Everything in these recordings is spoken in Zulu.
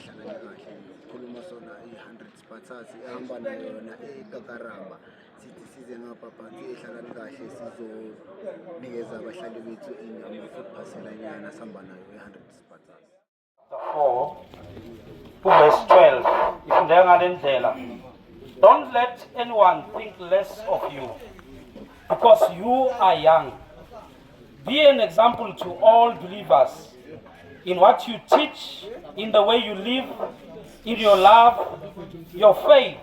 ehlangane kahle khuluma sona i-100 Spartans ehamba nayo yona eKakaramba sithi size ngapha phansi ehlangane kahle sizonikeza abahlali bethu ama-food parcel anyana sihamba nayo i-100 Spartans. 4 verse 12 ifundeka ngale ndlela, don't let anyone think less of you because you are young. Be an example to all believers in what you teach, in the way you live, in your love, your faith,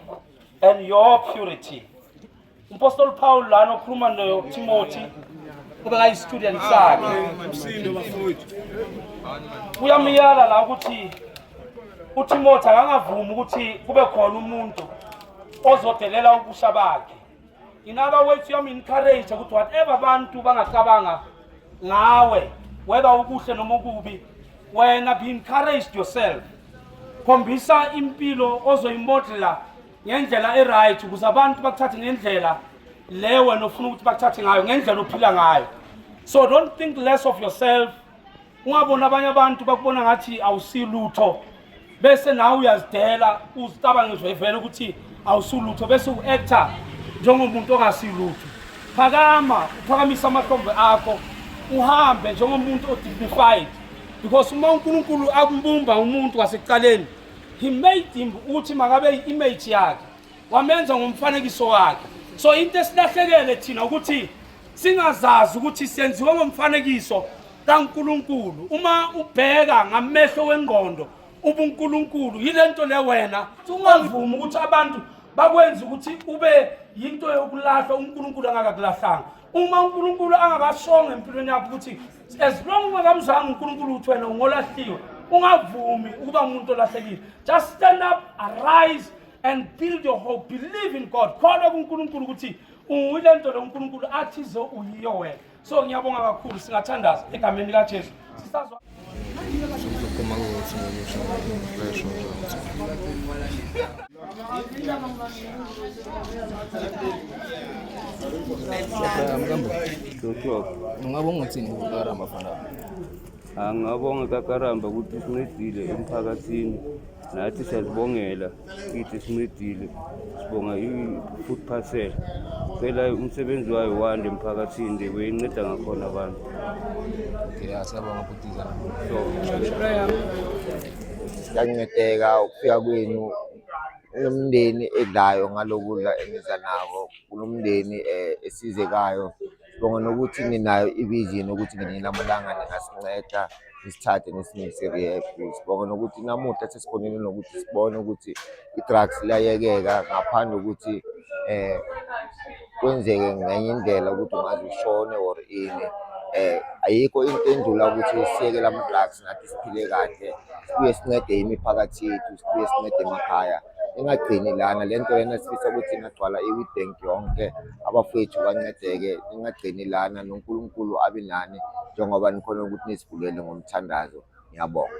and your purity. Apostle Paul lana ukhuluma noTimothy kube student sakhe. Uyamyala la ukuthi uTimothy akangavumi ukuthi kube khona umuntu ozodelela ubusha bakhe. In other words, encourage ukuthi whatever abantu bangacabanga ngawe, whether ukuhle noma ukubi, wena be encouraged yourself. Khombisa impilo ozoyimodela ngendlela eright ukuze abantu bakuthathe ngendlela le wena ufuna ukuthi bakuthathe ngayo, ngendlela ophila ngayo. So don't think less of yourself. Ungabona abanye abantu bakubona ngathi awusilutho bese nawe uyazidela uzicabange vele ukuthi awusulutho bese uactor njengomuntu ongasilutho. Phakama, uphakamisa amahlombe akho, uhambe njengomuntu odignified, because uma uNkulunkulu akumbumba umuntu wasekuqaleni, he made him ukuthi makabe i-image yakhe, wamenza ngomfanekiso wakhe. So into esilahlekele thina ukuthi singazazi ukuthi senziwe ngomfanekiso kaNkulunkulu. Uma ubheka ngamehlo wengqondo ubuNkulunkulu, yilento le wena ungavumi ukuthi abantu bakwenza ukuthi ube yinto yokulahla uNkulunkulu angakakulahlanga. Uma uNkulunkulu angakashonga empilweni yakho ukuthi as long ungakamzanga uNkulunkulu uthi wena ungolahliwe, ungavumi ukuba umuntu olahlekile. Just stand up, arise and build your hope. Believe in God. Kholwa kuNkulunkulu ukuthi uyilento lo uNkulunkulu athi zo uyiyo wena. So ngiyabonga kakhulu, singathandaza egameni likaJesu. Sisazwa Ngabonga uthini uKakaramba fana? Ngabonga uKakaramba ukuthi sincedile emphakathini, nathi siyazibongela kithi sincedile, sibonga i-food parcel. Phela umsebenzi wayo wande emphakathini le weyinceda ngakhona abantu. Okay, siyabonga butiza. Siyancedeka ukufika kwenu nomndeni edlayo ngalokudla eniza nako, kunomndeni esizekayo. Sibonga nokuthi ninayo ivision ukuthi ngelinye-amalanga ningasinceda nisithathe nisinise rehab. Sibonga nokuthi namuhla sesibonile nokuthi sibone ukuthi i-drugs liyayekeka ngaphandle ukuthi kwenzeke ngenye indlela ukuthi ungaze ushone or ini. Ayikho into endlula ukuthi siyeke lama-drugs nathi siphile kahle, sibuye sincede imiphakathi yethu, sibuye sincede emakhaya. Ingagcini lana lento lena sifisa ukuthi ingagcwala i-Witbank yonke, abafowethu bancedeke. Ingagcini lana, noNkulunkulu abe nani njengoba nikhona ukuthi nisivulele ngomthandazo. Ngiyabonga.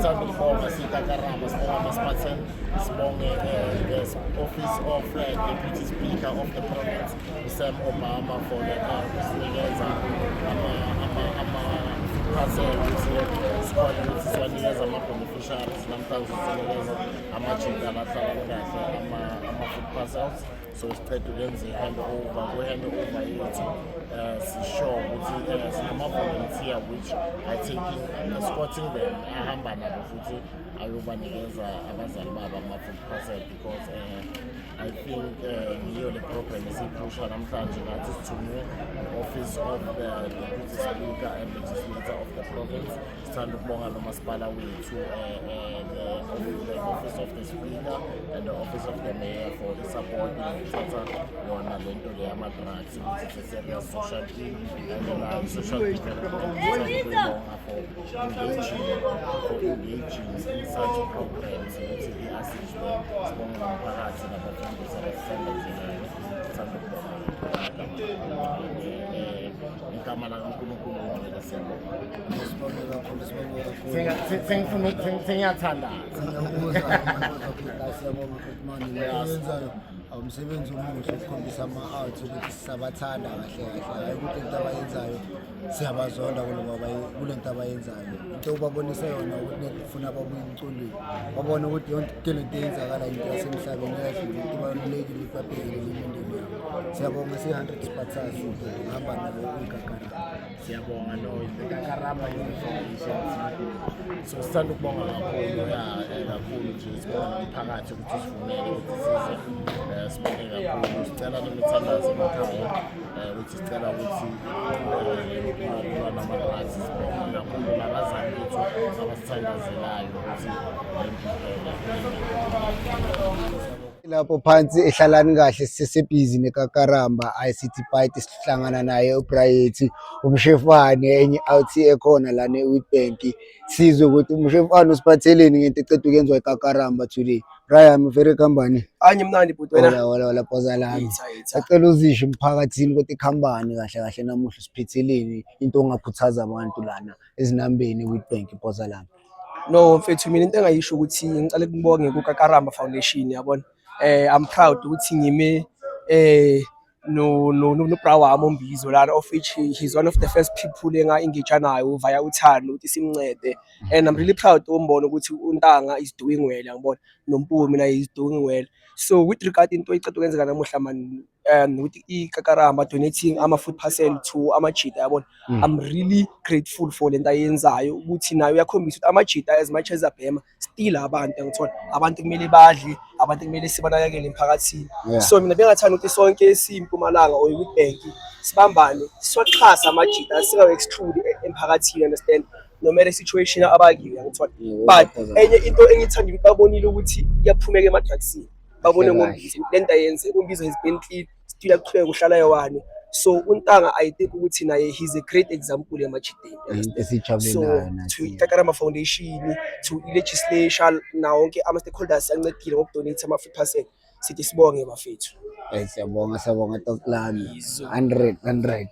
Sangibonga siKakaramba, sibonga Spartan, sibonge Office of Deputy Speaker of the Province, Sam Obama, for kusinikeza ama-parcel sikhona ukuthi siwanikeza ama-beneficiaries, namhlanje sinikeza ama-children ahlala kahle ama-food parcels. So siceda ukwenza i-handover, kwi-handover yethu sisure ukuthi sinama-volunteer which are taking escorting them, ahamba nabo futhi ayobanikeza abazali babo ama-food parcel, because I think yiyo le program esiyiphusha namhlanje nathi sithunywe Office of the Deputy Speaker and Legislator of the Province. Sithanda ukubonga nomasipala wethu, the Office of the Speaker and the Office of the Mayor for the support ngokuthatha yona lento le yama-drugs ukuthi it's a serious social thing and social development. For engaging in such programs ukuthi i-assist sibonge nomphakathi nabafundisi abasisebenzelayo. Sithanda ukubonga. igama lakaNkulunkulu ungcwele siyabonga. Sibonge kakhulu, sibonge kakhulu. Sengiyathandaza. Siyabonga futhi mani yenzayo umsebenzi omuhle ukukhombisa ama-arts ukuthi sisabathanda kahle kahle, hayi ukuthi into abayenzayo siyabazonda kule nto abayenzayo. Into ubabonisa yona ukuthi kufuna babuye emculweni babone ukuthi yonke le nto eyenzakala into yasemhlabeni iyahlula, into ibalulekile ukuthi babhekele imindeni yabo. Siyabonga siyi-100 Spartans ngihamba nabo kwiGagarama. Siyabonga no iGagarama Foundation. So sithanda ukubonga kakhulu kakhulu nje sibonga nomphakathi ukuthi sivumele ukuthi size sibonge kakhulu sicela nemithandazo emakhaya ukuthi sicela ukuthi ukulwa nama-drugs sibonga kakhulu nabazali bethu abasithandazelayo ukuthi lapho phansi ehlalani kahle sisebhizi neGagarama ICT Byte sihlangana naye uBright umshefane enye out ekhona la neWitbank sizwe ukuthi umshefane usiphatheleni ngento eceda ukwenziwa eGagarama today. Brian very company anye mnandi bhuti wena wala poza lami acela uzisho emphakathini ukuthi ikhambani kahle kahle namuhla siphetheleni into ongakhuthaza abantu lana ezinambeni eWitbank poza lami. no mfethu mina into engayisho ukuthi ngicela ukubonga kuGagarama Foundation yabona. I'm proud ukuthi ngime no bra wami oMbizo lana of which he's one of the first people engage nayo via uthando ukuthi simncede, and I'm really proud umbona ukuthi uNtanga is doing well ngibona noMpumi naye is doing well. So with regard into iceda ukwenzeka namuhla man with iGagarama donating ama-food parcel to amajita yabona. I'm really grateful for lento ayenzayo ukuthi nayo uyakhombisa ukuthi amajita as much as abhema still abantu ngithola abantu kumele badle, abantu kumele sibanakekele emphakathini. So mina bengathanda ukuthi sonke siMpumalanga or iWitbank sibambane siwaxhasa amajita singaw-exclude emphakathini, understand, no matter situation abakiyo ngithola. But enye into engithanda ukuthi babonile ukuthi iyaphumeka ema-drugsini babone ngoMbizo lento ayenze. uMbizo has been clean still aqhubeka uhlala yewani. So uNtanga I think ukuthi naye he's a great example yamajideni. So to iGagarama Foundation, to legislation na wonke ama-stakeholders ancedile ngokudonate ama-food parcel sithi sibonge bafethu. Siyabonga Ntosi lami 100.